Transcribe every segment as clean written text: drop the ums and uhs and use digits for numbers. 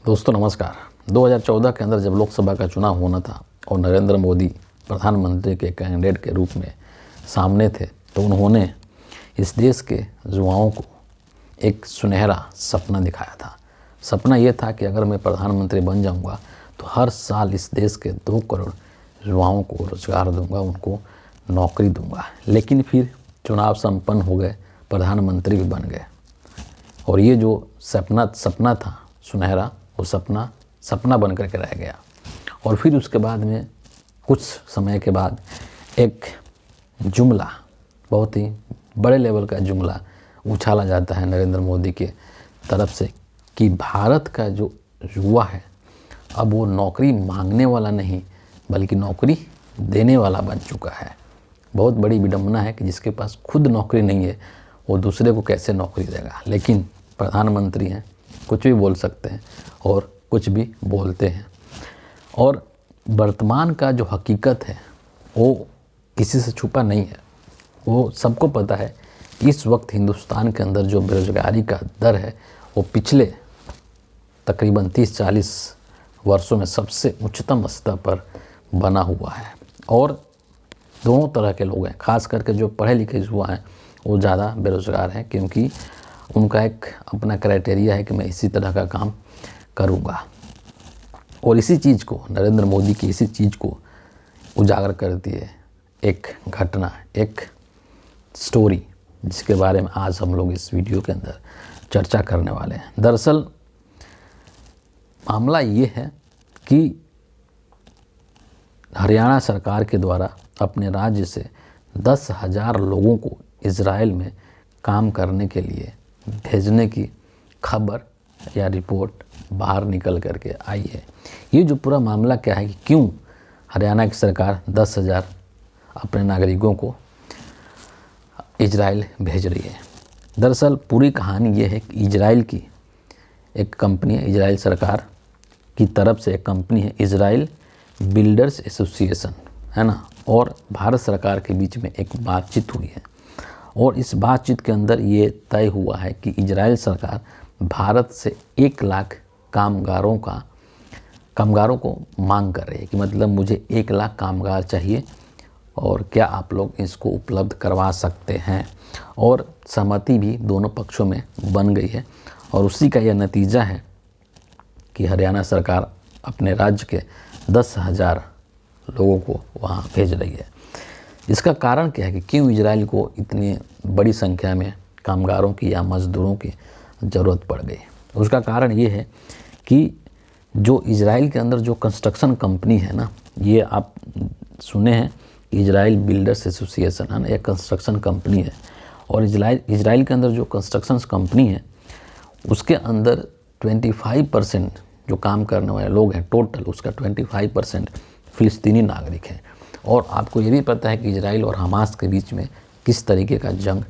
दोस्तों नमस्कार। 2014 के अंदर जब लोकसभा का चुनाव होना था और नरेंद्र मोदी प्रधानमंत्री के कैंडिडेट के रूप में सामने थे तो उन्होंने इस देश के युवाओं को एक सुनहरा सपना दिखाया था। सपना ये था कि अगर मैं प्रधानमंत्री बन जाऊंगा तो हर साल इस देश के 2 करोड़ युवाओं को रोजगार दूंगा, उनको नौकरी दूंगा। लेकिन फिर चुनाव संपन्न हो गए, प्रधानमंत्री भी बन गए और ये जो सपना था सुनहरा, वो सपना बन करके रह गया। और फिर उसके बाद में कुछ समय के बाद एक जुमला, बहुत ही बड़े लेवल का जुमला उछाला जाता है नरेंद्र मोदी के तरफ से कि भारत का जो युवा है अब वो नौकरी मांगने वाला नहीं बल्कि नौकरी देने वाला बन चुका है। बहुत बड़ी विडंबना है कि जिसके पास खुद नौकरी नहीं है वो दूसरे को कैसे नौकरी देगा। लेकिन प्रधानमंत्री हैं, कुछ भी बोल सकते हैं और कुछ भी बोलते हैं। और वर्तमान का जो हकीकत है वो किसी से छुपा नहीं है। वो सबको पता है कि इस वक्त हिंदुस्तान के अंदर जो बेरोजगारी का दर है वो पिछले तकरीबन 30-40 वर्षों में सबसे उच्चतम स्तर पर बना हुआ है। और दोनों तरह के लोग हैं, खास करके जो पढ़े लिखे युवा हैं वो ज़्यादा बेरोज़गार हैं क्योंकि उनका एक अपना क्राइटेरिया है कि मैं इसी तरह का काम करूँगा। और इसी चीज़ को, नरेंद्र मोदी की इसी चीज़ को उजागर करती है एक घटना, एक स्टोरी, जिसके बारे में आज हम लोग इस वीडियो के अंदर चर्चा करने वाले हैं। दरअसल मामला ये है कि हरियाणा सरकार के द्वारा अपने राज्य से 10,000 लोगों को इजराइल में काम करने के लिए भेजने की खबर या रिपोर्ट बाहर निकल करके आई है। ये जो पूरा मामला क्या है कि क्यों हरियाणा की सरकार 10,000 अपने नागरिकों को इजराइल भेज रही है। दरअसल पूरी कहानी ये है कि इजराइल की एक कंपनी है, इजराइल सरकार की तरफ से एक कंपनी है इजराइल बिल्डर्स एसोसिएशन, है ना, और भारत सरकार के बीच में एक बातचीत हुई है। और इस बातचीत के अंदर ये तय हुआ है कि इजराइल सरकार भारत से 1 लाख कामगारों को मांग कर रही है कि मतलब मुझे 1 लाख कामगार चाहिए और क्या आप लोग इसको उपलब्ध करवा सकते हैं। और सहमति भी दोनों पक्षों में बन गई है और उसी का यह नतीजा है कि हरियाणा सरकार अपने राज्य के 10,000 लोगों को वहाँ भेज रही है। इसका कारण क्या है कि क्यों इजराइल को इतनी बड़ी संख्या में कामगारों की या मज़दूरों की ज़रूरत पड़ गई। उसका कारण ये है कि जो इजराइल के अंदर जो कंस्ट्रक्शन कंपनी है ना, ये आप सुने हैं कि इजराइल बिल्डर्स एसोसिएशन है ना, यह कंस्ट्रक्शन कंपनी है। और इजराइल के अंदर जो कंस्ट्रक्शन कंपनी है उसके अंदर 25% जो काम करने वाले लोग हैं टोटल, उसका 25% फ़िलिस्तीनी नागरिक हैं। और आपको ये भी पता है कि इजराइल और हमास के बीच में किस तरीके का जंग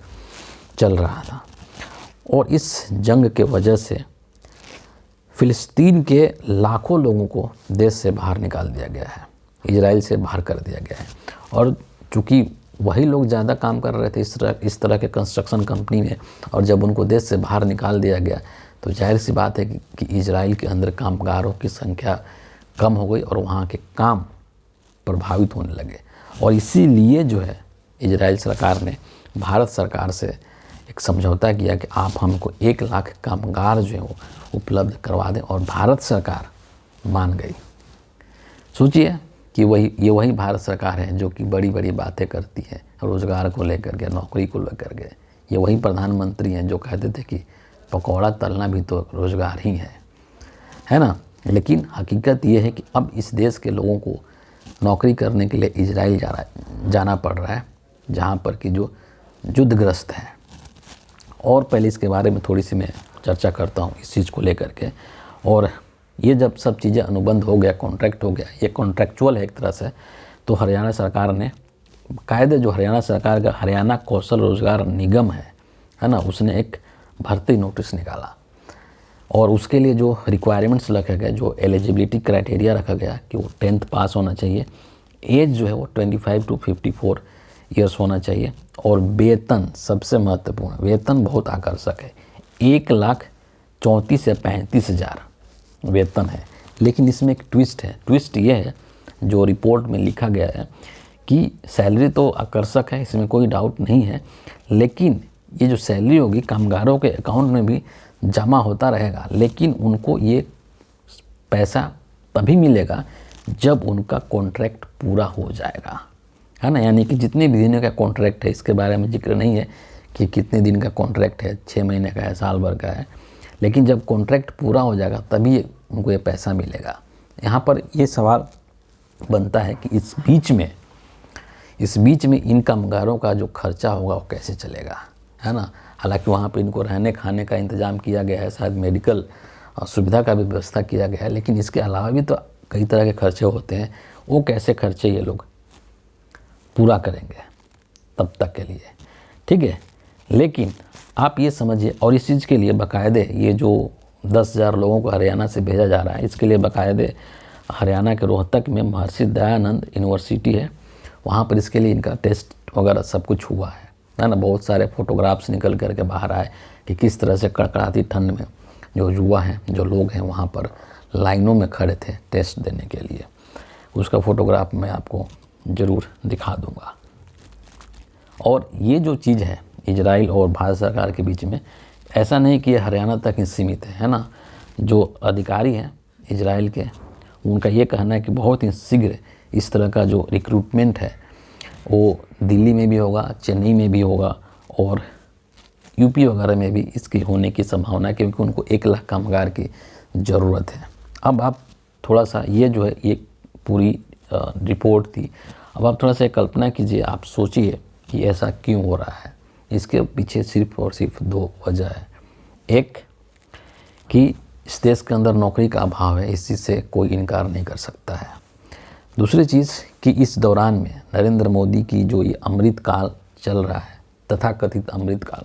चल रहा था। और इस जंग के वजह से फ़िलिस्तीन के लाखों लोगों को देश से बाहर निकाल दिया गया है, इजराइल से बाहर कर दिया गया है। और चूँकि वही लोग ज़्यादा काम कर रहे थे इस तरह के कंस्ट्रक्शन कंपनी में, और जब उनको देश से बाहर निकाल दिया गया तो जाहिर सी बात है कि इजराइल के अंदर कामगारों की संख्या कम हो गई और वहाँ के काम प्रभावित होने लगे। और इसीलिए जो है इजराइल सरकार ने भारत सरकार से एक समझौता किया कि आप हमको 1 लाख कामगार जो है वो उपलब्ध करवा दें, और भारत सरकार मान गई। सोचिए कि ये वही भारत सरकार है जो कि बड़ी बड़ी बातें करती है रोज़गार को लेकर के, नौकरी को लेकर के। ये वही प्रधानमंत्री हैं जो कहते थे कि पकौड़ा तलना भी तो रोज़गार ही है ना। लेकिन हकीकत ये है कि अब इस देश के लोगों को नौकरी करने के लिए इजराइल जाना पड़ रहा है, जहाँ पर कि जो युद्धग्रस्त है। और पहले इसके बारे में थोड़ी सी मैं चर्चा करता हूँ इस चीज़ को लेकर के। और ये जब सब चीज़ें अनुबंध हो गया, कॉन्ट्रैक्ट हो गया, ये कॉन्ट्रैक्चुअल है एक तरह से, तो हरियाणा सरकार ने कायदे, जो हरियाणा सरकार का हरियाणा कौशल रोजगार निगम है ना, उसने एक भर्ती नोटिस निकाला। और उसके लिए जो रिक्वायरमेंट्स रखा गया, जो एलिजिबिलिटी क्राइटेरिया रखा गया कि वो 10th पास होना चाहिए, एज जो है वो 25 to 54 ईयर्स होना चाहिए, और वेतन सबसे महत्वपूर्ण, वेतन बहुत आकर्षक है, 1,34,000 से 35,000 वेतन है। लेकिन इसमें एक ट्विस्ट है। ट्विस्ट ये है, जो रिपोर्ट में लिखा गया है कि सैलरी तो आकर्षक है, इसमें कोई डाउट नहीं है, लेकिन ये जो सैलरी होगी कामगारों के अकाउंट में भी जमा होता रहेगा, लेकिन उनको ये पैसा तभी मिलेगा जब उनका कॉन्ट्रैक्ट पूरा हो जाएगा, है ना। यानी कि जितने भी दिन का कॉन्ट्रैक्ट है, इसके बारे में जिक्र नहीं है कि कितने दिन का कॉन्ट्रैक्ट है, 6 महीने का है, साल भर का है, लेकिन जब कॉन्ट्रैक्ट पूरा हो जाएगा तभी उनको ये पैसा मिलेगा। यहाँ पर ये सवाल बनता है कि इस बीच में इन कामगारों का जो खर्चा होगा वो कैसे चलेगा, है ना। हालांकि वहाँ पे इनको रहने खाने का इंतज़ाम किया गया है, शायद मेडिकल सुविधा का भी व्यवस्था किया गया है, लेकिन इसके अलावा भी तो कई तरह के खर्चे होते हैं। वो कैसे खर्चे ये लोग पूरा करेंगे तब तक के लिए, ठीक है। लेकिन आप ये समझिए, और इस चीज़ के लिए बाकायदे ये जो 10,000 लोगों को हरियाणा से भेजा जा रहा है, इसके लिए बाकायदे हरियाणा के रोहतक में महर्षि दयानंद यूनिवर्सिटी है, वहाँ पर इसके लिए इनका टेस्ट वगैरह सब कुछ हुआ है ना। बहुत सारे फोटोग्राफ्स निकल करके बाहर आए कि किस तरह से कड़कड़ाती ठंड में जो युवा हैं, जो लोग हैं, वहाँ पर लाइनों में खड़े थे टेस्ट देने के लिए। उसका फ़ोटोग्राफ मैं आपको ज़रूर दिखा दूँगा। और ये जो चीज़ है इजराइल और भारत सरकार के बीच में, ऐसा नहीं कि ये हरियाणा तक ही सीमित है ना। जो अधिकारी हैं इजराइल के, उनका ये कहना है कि बहुत ही शीघ्र इस तरह का जो रिक्रूटमेंट है वो दिल्ली में भी होगा, चेन्नई में भी होगा और यूपी वगैरह में भी इसकी होने की संभावना है, क्योंकि उनको 1 लाख कामगार की ज़रूरत है। अब आप थोड़ा सा ये जो है ये पूरी रिपोर्ट थी, अब आप थोड़ा सा कल्पना कीजिए, आप सोचिए कि ऐसा क्यों हो रहा है। इसके पीछे सिर्फ और सिर्फ 2 वजह है। एक कि इस देश के अंदर नौकरी का अभाव है, इस चीज़ से कोई इनकार नहीं कर सकता है। दूसरी चीज़ कि इस दौरान में नरेंद्र मोदी की जो ये अमृतकाल चल रहा है, तथाकथित अमृतकाल,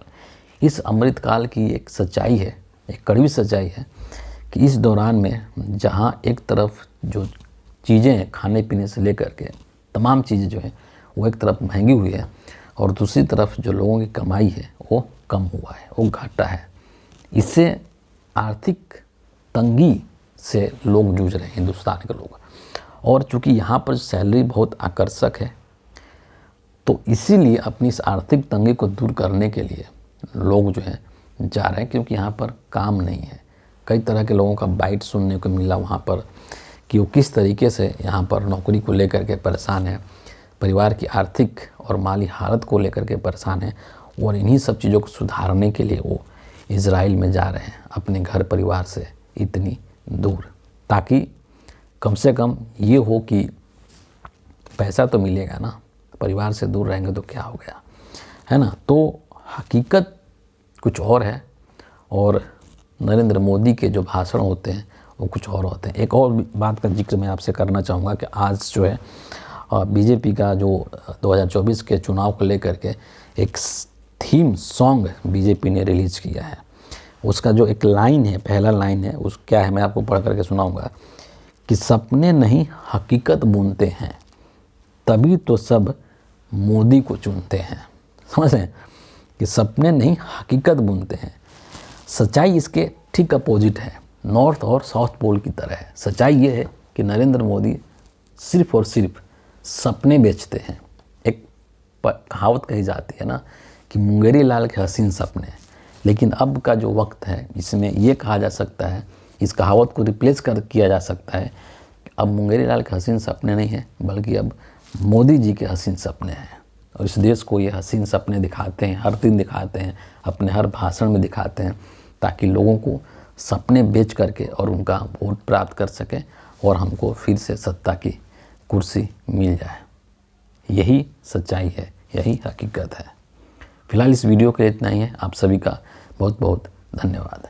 इस अमृतकाल की एक सच्चाई है, एक कड़वी सच्चाई है कि इस दौरान में जहाँ एक तरफ जो चीज़ें हैं खाने पीने से लेकर के तमाम चीज़ें जो हैं वो एक तरफ महंगी हुई है, और दूसरी तरफ जो लोगों की कमाई है वो कम हुआ है, वो घाटा है। इससे आर्थिक तंगी से लोग जूझ रहे हैं, हिंदुस्तान के लोग। और चूँकि यहाँ पर सैलरी बहुत आकर्षक है, तो इसीलिए अपनी इस आर्थिक तंगी को दूर करने के लिए लोग जो हैं जा रहे हैं, क्योंकि यहाँ पर काम नहीं है। कई तरह के लोगों का बाइट सुनने को मिला वहाँ पर कि वो किस तरीके से यहाँ पर नौकरी को लेकर के परेशान है, परिवार की आर्थिक और माली हालत को लेकर के परेशान है, और इन्हीं सब चीज़ों को सुधारने के लिए वो इजराइल में जा रहे हैं, अपने घर परिवार से इतनी दूर, ताकि कम से कम ये हो कि पैसा तो मिलेगा ना, परिवार से दूर रहेंगे तो क्या हो गया, है ना। तो हकीकत कुछ और है, और नरेंद्र मोदी के जो भाषण होते हैं वो कुछ और होते हैं। एक और बात का जिक्र मैं आपसे करना चाहूँगा कि आज जो है बीजेपी का जो 2024 के चुनाव को लेकर के एक थीम सॉन्ग बीजेपी ने रिलीज़ किया है। उसका जो एक लाइन है, पहला लाइन है, उस क्या है मैं आपको पढ़ करके सुनाऊंगा कि सपने नहीं हकीकत बुनते हैं, तभी तो सब मोदी को चुनते हैं। समझ रहे हैं कि सपने नहीं हकीकत बुनते हैं। सच्चाई इसके ठीक अपोजिट है, नॉर्थ और साउथ पोल की तरह है। सच्चाई ये है कि नरेंद्र मोदी सिर्फ और सिर्फ सपने बेचते हैं। एक कहावत कही जाती है ना कि मुंगेरी लाल के हसीन सपने, लेकिन अब का जो वक्त है इसमें ये कहा जा सकता है, इस कहावत को रिप्लेस किया जा सकता है कि अब मुंगेरी लाल के हसीन सपने नहीं हैं, बल्कि अब मोदी जी के हसीन सपने हैं। और इस देश को ये हसीन सपने दिखाते हैं, हर दिन दिखाते हैं, अपने हर भाषण में दिखाते हैं, ताकि लोगों को सपने बेच करके और उनका वोट प्राप्त कर सकें और हमको फिर से सत्ता की कुर्सी मिल जाए। यही सच्चाई है, यही हकीकत है। फिलहाल इस वीडियो के लिए इतना ही है। आप सभी का बहुत बहुत धन्यवाद।